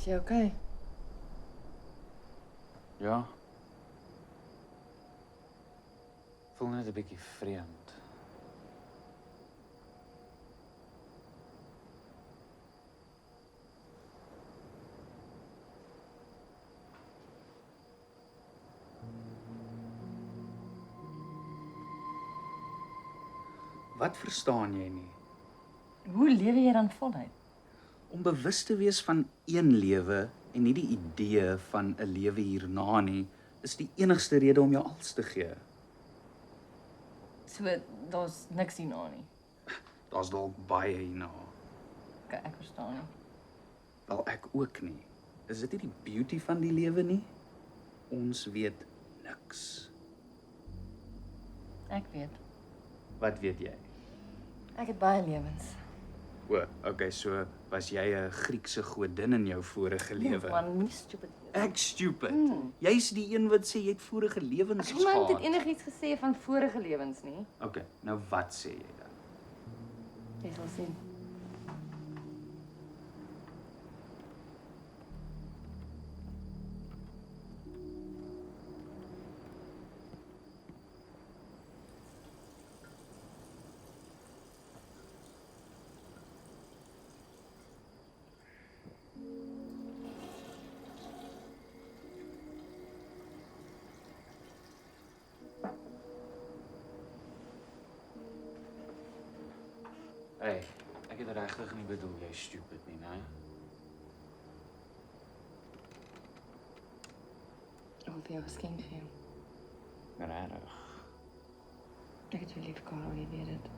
Is jy okay? Ja. Voel net 'n bietjie vreemd. Wat verstaan jy nie? Hoe lewe jy dan voluit? Om bewus te wees van een lewe en nie die idee van 'n lewe hierna nie, is die enigste rede om jou als te gee. So, daar's niks hierna nie. Daar's dalk baie hierna. Okay, ek verstaan nie. Wel, ek ook nie. Is dit nie die beauty van die lewe nie? Ons weet niks. Ek weet. Wat weet jy? Ek het baie lewens. O, okay, so was jy 'n Griekse godin in jou vorige lewe? Man, nie stupid. Ek stupid. Jy's die een wat sê jy het vorige lewens Niemand het gehad. enigiets gesê van vorige lewens nie. Okay, nou wat sê jy dan? Jy sal sien. Hey, ek het regtig nie bedoel jy's stupid nie, né? Ek wil vir jou 'n geskenk gee. Regtig. Ek het jou lief, Karel, jy weet dit.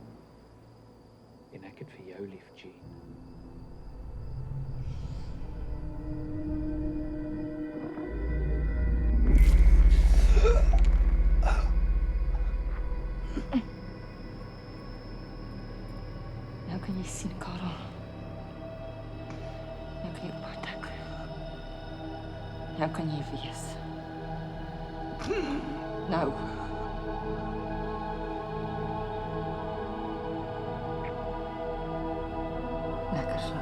En ek het vir jou lief, Jean. Nou kan jy sien, Karel. Nou kan jy oortek. Nou kan jy wees. Nou. Lekker so.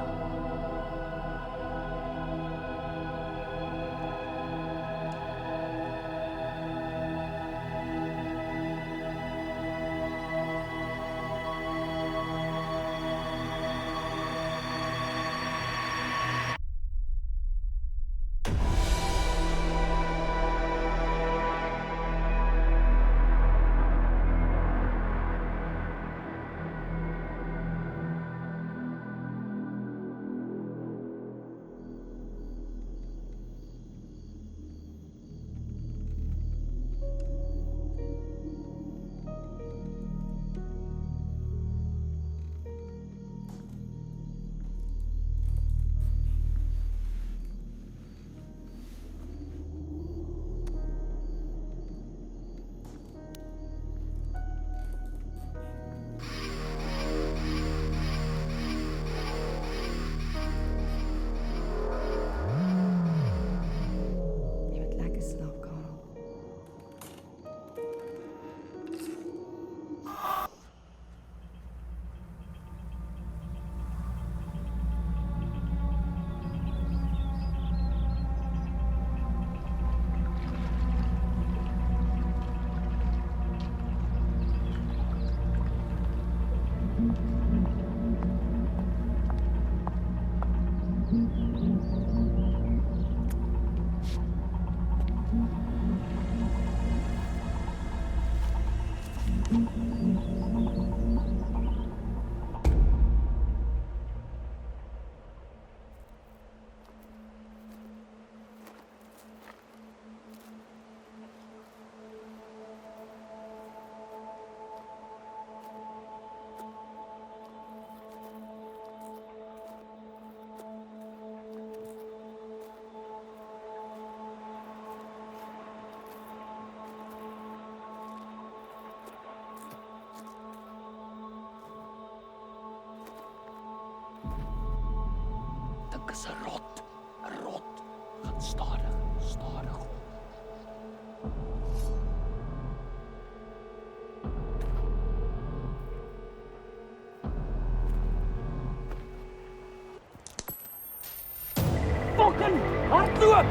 Jy moet lekker slaap, Karel. Dink is 'n rot. 'n Rot. Gaan stadig, stadig. Fuck begin hardloop.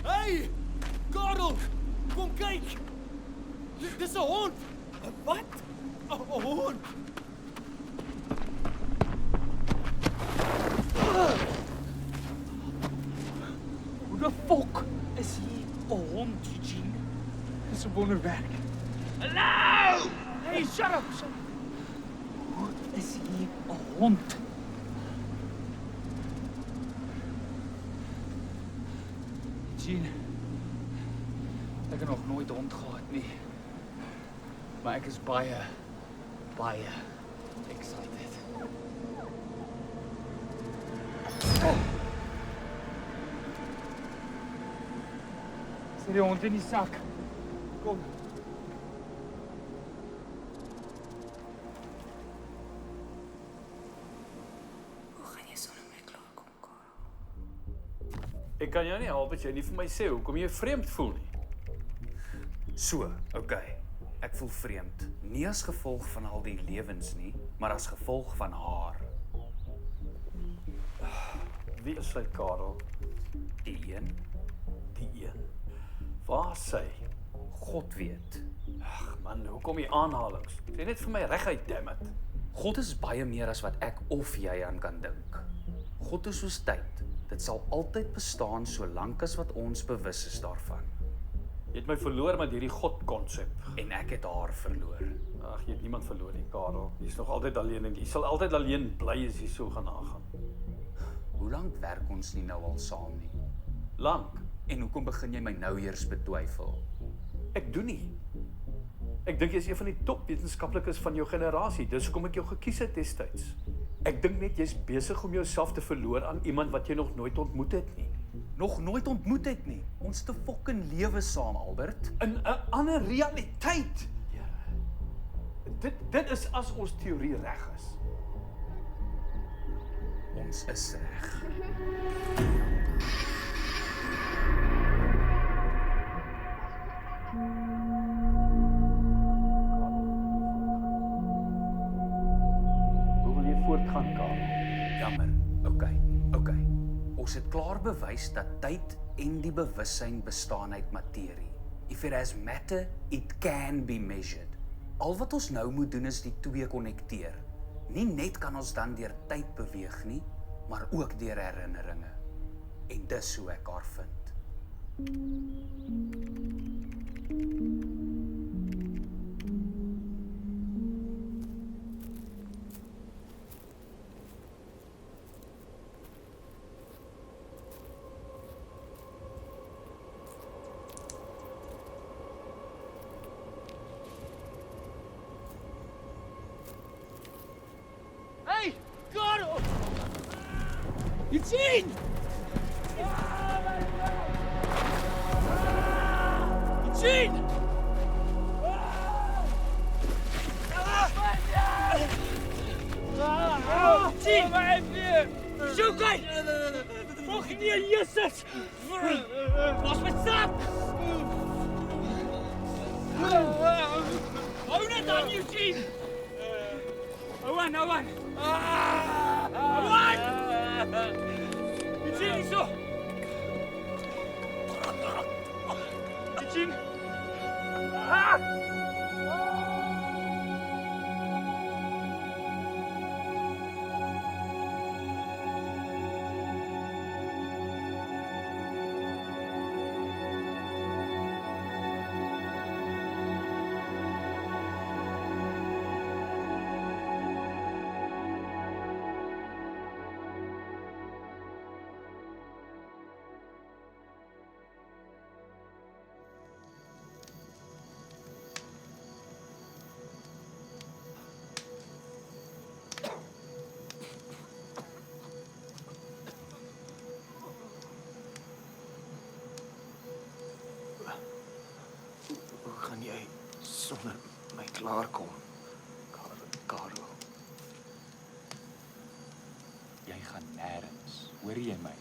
Hey! Karel! Kom kyk! Dis 'n hond! Wat? 'n hond! Hoe de fok is hier 'n hond, Eugene? Dis 'n wonderwerk. Hallo! Hey, shut up! Hoe is hier 'n hond? Eugene, ek het nog nooit 'n hond gehad nie. Maar ek is baie excited. Sit die hond in die sak. Kom. Hoe gaan jy sonder my klaarkom, Karel? Ek kan jou nie help as jy nie vir my sê hoekom jy vreemd voel nie. So, okay. Ek voel vreemd. Nie as gevolg van al die lewens nie, maar as gevolg van haar. Wie is sy, Karel? Die een, Die een. Waar is sy? God weet. Ag man, hoekom die aanhalings? Sê net vir my reguit, dammit. God is baie meer as wat ek of jy aan kan dink. God is soos tyd. Dit sal altyd bestaan solank as wat ons bewus is daarvan. Jy het my verloor met hierdie God-konsep. En ek het haar verloor. Ag, jy het niemand verloor nie, Karel. Jy's nog altyd alleen en jy sal altyd alleen bly as jy so gaan aangaan. Hoe lank werk ons nie nou al saam nie? Lank. En hoekom begin jy my nou eers betwyfel? Ek doen nie. Ek dink jy is een van die topwetenskaplikes van jou generasie. Dis hoekom ek jou gekies het destyds. Ek dink net jy's besig om jouself te verloor aan iemand wat jy nog nooit ontmoet het nie. Nog nooit ontmoet het nie. Ons te fucking lewe saam, Albert. In 'n ander realiteit. Here. Dit is as ons teorie reg is. Ons is reg. Hoe wil jy voortgaan, Karel? Jammer. Okay. Ons het klaar bewys dat tyd en die bewussyn bestaan uit materie. If it has matter, it can be measured. Al wat ons nou moet doen is die twee konnekteer. Nie net kan ons dan deur tyd beweeg nie, maar ook deur herinneringe. En dis hoe ek haar vind. Hey, Karel! Eugene! Eugene! Eugene! Zo kijk! Volg je niet aan Jezus! Was met zak! Hou net aan, Eugene! Hou aan! Hou aan! Eugene, hierso! Eugene! Hoe gaan jy sonder my klaarkom? Karel. Jy gaan nêrens, hoor jy my?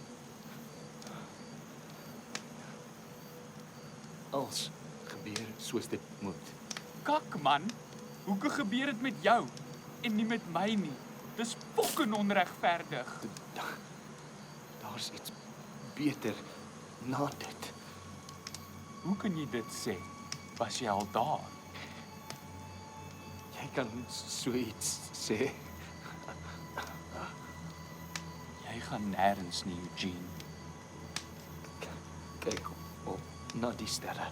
Als gebeur soos dit moet. Kak man, hoekom gebeur dit met jou en nie met my nie? Dis fucking onregverdig. Daar's iets beter na dit. Hoe kan jy dit sê? Was jy al daar? Jy kan so iets sê. Jy gaan nêrens nie, Eugene. Kyk op na die sterre.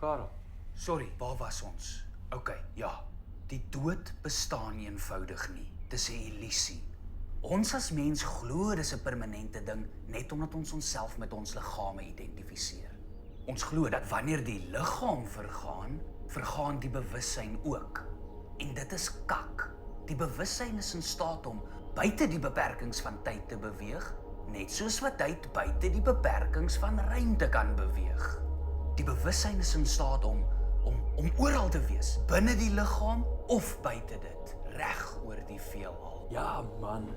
Karel. Sorry, waar was ons? OK, ja. Die dood bestaan nie eenvoudig nie. Dis 'n illusie. Ons as mens glo dis 'n permanente ding net omdat ons onsself met ons liggame identifiseer. Ons glo dat wanneer die liggaam vergaan, vergaan die bewussyn ook. En dit is kak. Die bewussyn is in staat om buite die beperkings van tyd te beweeg, net soos wat tyd buite die beperkings van ruimte kan beweeg. Die bewussyn is in staat om oral te wees, binne die liggaam of buite dit, reg oor die veelal. Ja, man.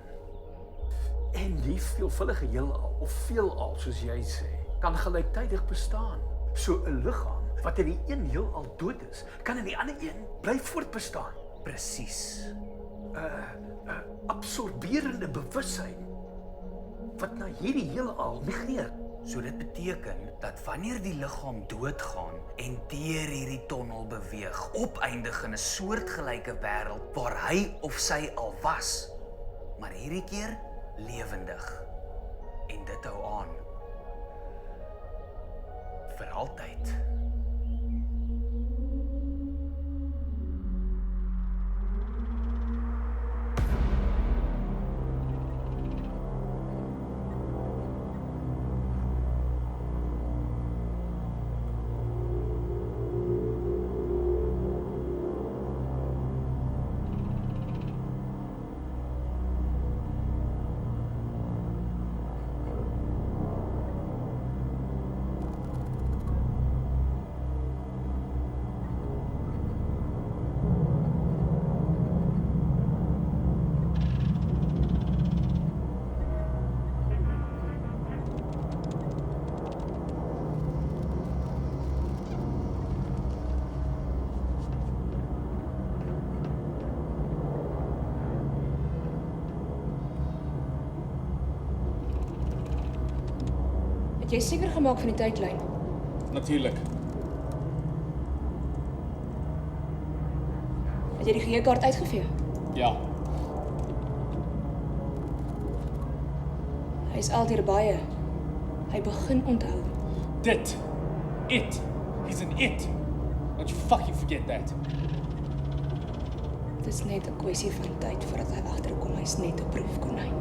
En die veelvullige heelal of veelal, soos jy sê, kan gelyktydig bestaan. So 'n liggaam wat in die een heelal dood is, kan in die ander een bly voortbestaan. Presies. Absorberende bewussyn wat na hierdie heelal migreer. So dit beteken dat wanneer die liggaam doodgaan en deur hierdie tonnel beweeg, opeindig in 'n soortgelyke wêreld waar hy of sy al was, maar hierdie keer lewendig. En dit hou aan. Vir altyd. Het jy seker gemaak van die tydlyn? Natuurlijk. Het jy die geheekaart uitgevee? Ja. Hy is altyd baie. Hy begin onthou. Dit. It. He's an it. Don't you fucking forget that. Dit is net 'n kwessie van tyd voordat hy agterkom hy's net 'n proefkonyn.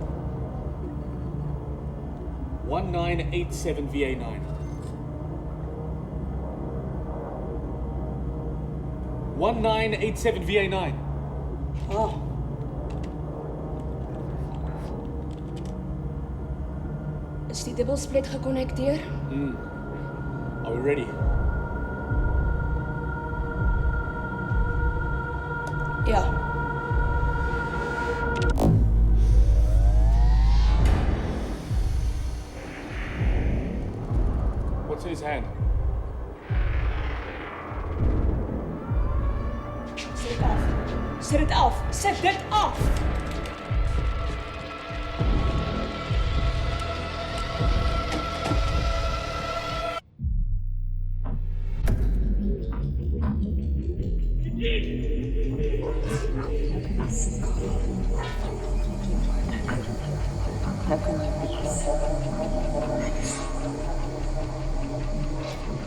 1987 VA9. 1987 VA9. Ah. Is die dubbelsplit gekonnekteer? Are we ready? Ja. What's in his hand? Sit dit af. Sit dit af. Sit dit af.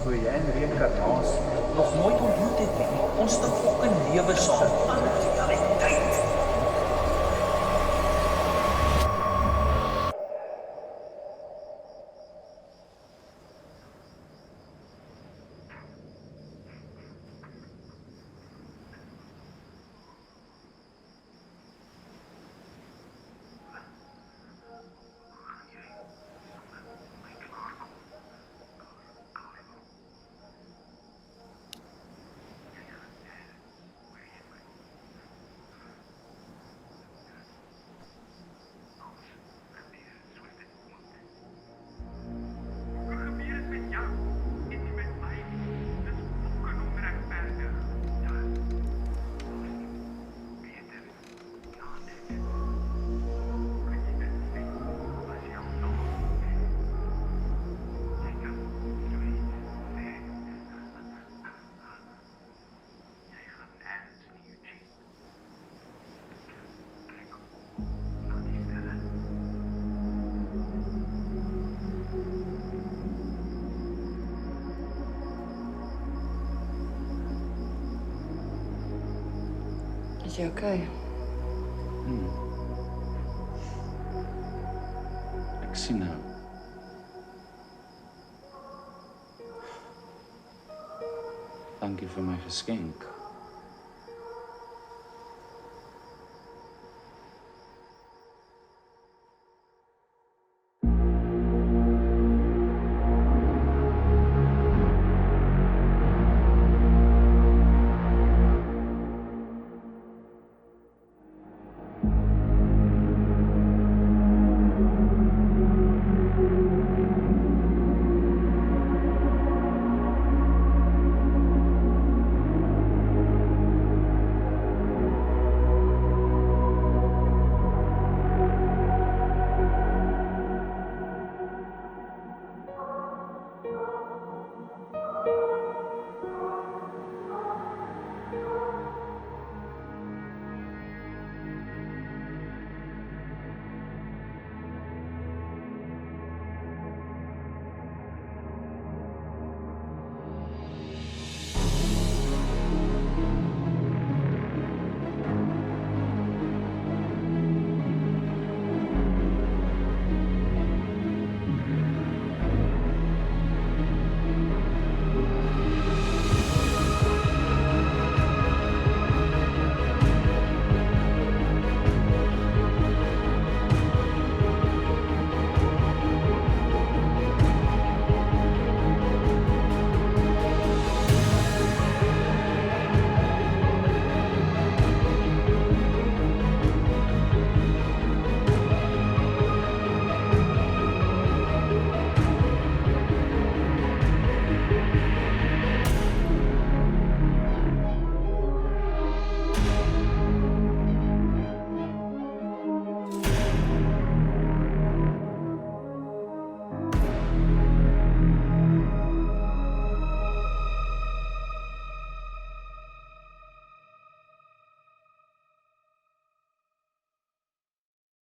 Voor jy en reïnkarnasie nog nooit ontmoet het nie. Ons het 'n fucking lewe saam. Is jy okay? Ek sien nou. Dankie vir my geskenk.